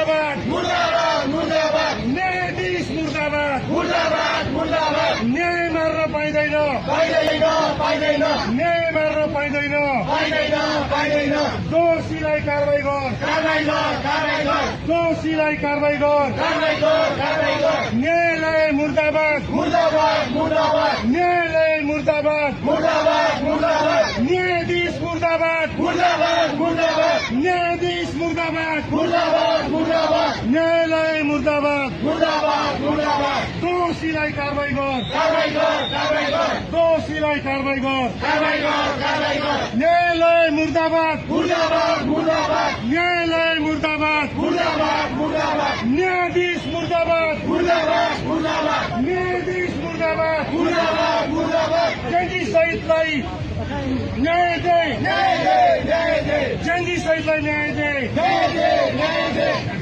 मुर्दाबाद मुर्दाबाद मुर्दाबाद न्यायाधीश मुर्दाबाद मुर्दाबाद मुर्दाबाद न्याय मार्न पाइँदैन पाइँदैन पाइँदैन न्याय मार्न पाइँदैन पाइँदैन पाइँदैन दोषीलाई कारवाही गर कारवाही गर कारवाही गर दोषीलाई कारवाही गर कारवाही गर कारवाही गर न्यायालय मुर्दाबाद मुर्दाबाद मुर्दाबाद न्यायालय मुर्दाबाद मुर्दाबाद मुर्दाबाद न्यायाधीश मुर्दाबाद मुर्दाबाद मुर्दाबाद न्यायाधीश मुर्दाबाद मुर्दाबाद मुर्दाबाद न्यायालय मुर्दाबाद मुर्दाबाद मुर्दाबाद दोषीलाई कारवाही गर कारवाही गर कारवाही गर दोषीलाई कारवाही गर कारवाही गर कारवाही गर न्यायालय मुर्दाबाद मुर्दाबाद मुर्दाबाद न्यायालय मुर्दाबाद मुर्दाबाद मुर्दाबाद न्यायाधीश मुर्दाबाद मुर्दाबाद मुर्दाबाद न्यायाधीश मुर्दाबाद मुर्दाबाद मुर्दाबाद जंगी शहीदलाई न्याय दे न्याय दे न्याय दे जंगी शहीदलाई न्याय दे न्याय दे न्याय दे